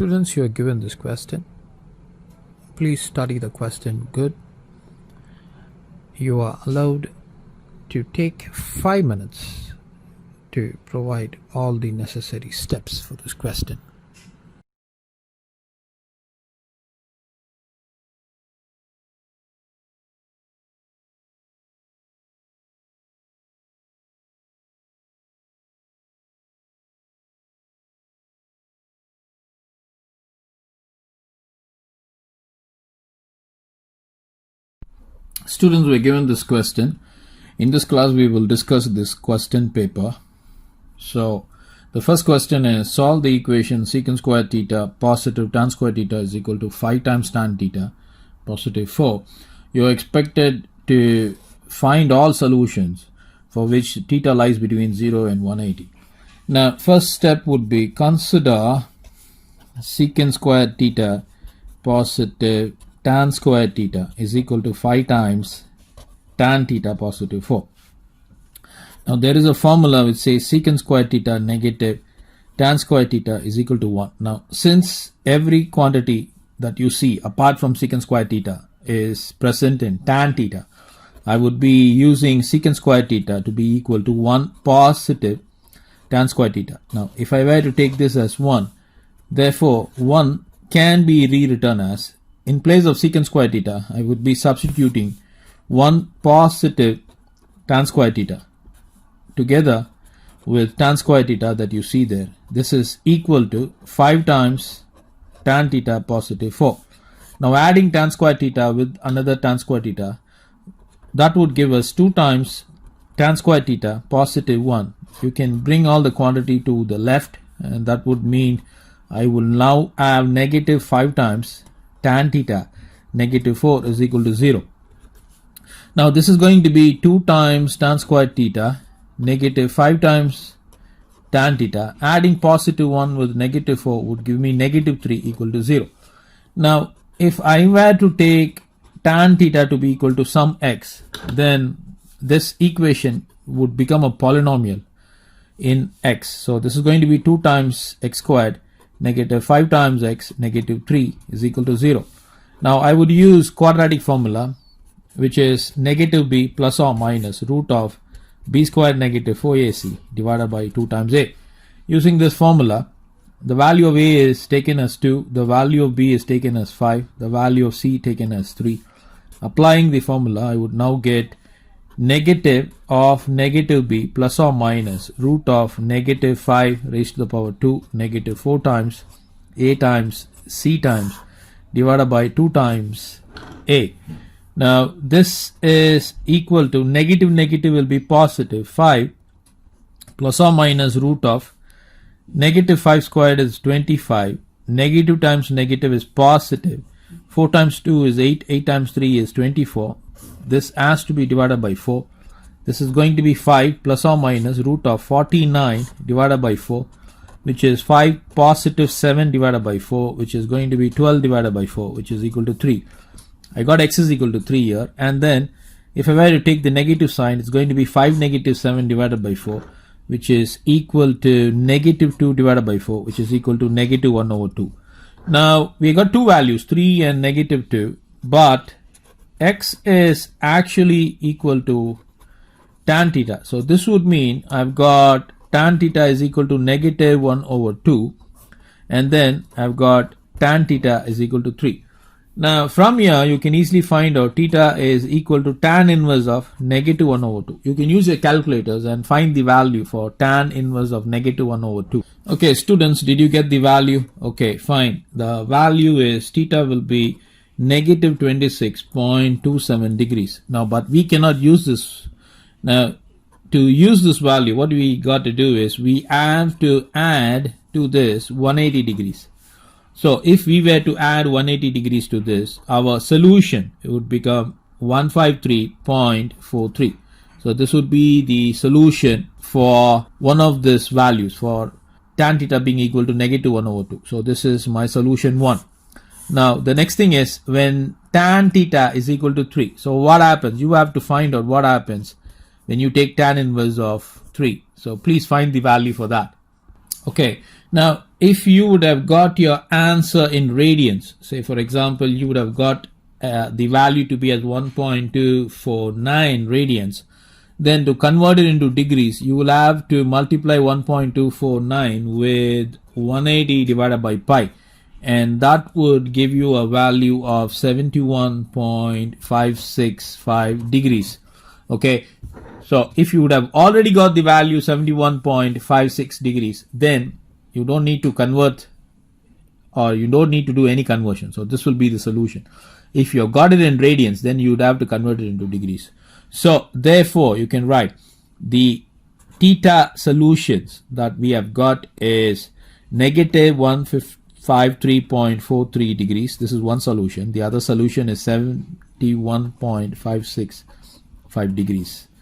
Students, you are given this question. Please study the question good. You are allowed to take 5 minutes to provide all the necessary steps for this question. Students, we are given this question. In this class, we will discuss this question paper. So, the first question is solve the equation secant squared theta positive tan squared theta is equal to 5 times tan theta positive 4. You are expected to find all solutions for which theta lies between 0 and 180. Now, first step would be consider secant squared theta positive tan squared theta is equal to 5 times tan theta positive 4. Now there is a formula which says secant squared theta negative tan squared theta is equal to 1. Now since every quantity that you see apart from secant squared theta is present in tan theta, I would be using secant squared theta to be equal to 1 positive tan squared theta. Now if I were to take this as 1, therefore 1 can be rewritten as, in place of secant squared theta, I would be substituting 1 positive tan squared theta together with tan squared theta that you see there. This is equal to 5 times tan theta positive 4. Now adding tan squared theta with another tan squared theta, that would give us 2 times tan squared theta positive 1. You can bring all the quantity to the left, and that would mean I will now have negative 5 times tan theta negative 4 is equal to 0. Now this is going to be 2 times tan squared theta negative 5 times tan theta. Adding positive 1 with negative 4 would give me negative 3 equal to 0. Now if I were to take tan theta to be equal to some x, then this equation would become a polynomial in x. So this is going to be 2 times x squared negative 5 times x negative 3 is equal to 0. Now I would use quadratic formula, which is negative b plus or minus root of b squared negative 4ac divided by 2 times a. Using this formula, the value of a is taken as 2, the value of b is taken as 5, the value of c taken as 3. Applying the formula, I would now get negative of negative b plus or minus root of negative 5 raised to the power 2 negative 4 times a times c times divided by 2 times a. Now this is equal to negative will be positive 5 plus or minus root of negative 5 squared is 25, negative times negative is positive, 4 times 2 is 8, 8 times 3 is 24. This has to be divided by 4. This is going to be 5 plus or minus root of 49 divided by 4, which is 5 positive 7 divided by 4, which is going to be 12 divided by 4, which is equal to 3. I got x is equal to 3 here, and then if I were to take the negative sign, it's going to be 5 negative 7 divided by 4, which is equal to negative 2 divided by 4, which is equal to negative 1 over 2. Now we got two values, 3 and negative 2, but x is actually equal to tan theta. So this would mean I've got tan theta is equal to negative 1 over 2, and then I've got tan theta is equal to 3. Now from here you can easily find out theta is equal to tan inverse of negative 1 over 2. You can use your calculators and find the value for tan inverse of negative 1 over 2. Okay students, did you get the value? Okay, fine. The value is theta will be negative 26.27 degrees. Now but we cannot use this. Now to use this value, what we got to do is we have to add to this 180 degrees. So if we were to add 180 degrees to this, our solution would become 153.43. So this would be the solution for one of these values, for tan theta being equal to negative 1 over 2. So this is my solution 1. Now the next thing is when tan theta is equal to 3. So what happens? You have to find out what happens when you take tan inverse of 3. So please find the value for that. Okay, Now, if you would have got your answer in radians, say for example, you would have got the value to be as 1.249 radians, then to convert it into degrees, you will have to multiply 1.249 with 180 divided by pi, and that would give you a value of 71.565 degrees. Okay, so if you would have already got the value 71.56 degrees, then you don't need to convert, or you don't need to do any conversion. So this will be the solution. If you have got it in radians, then you would have to convert it into degrees. So therefore you can write the theta solutions that we have got is negative 153.43 degrees. This is one solution. The other solution is 71.565 degrees.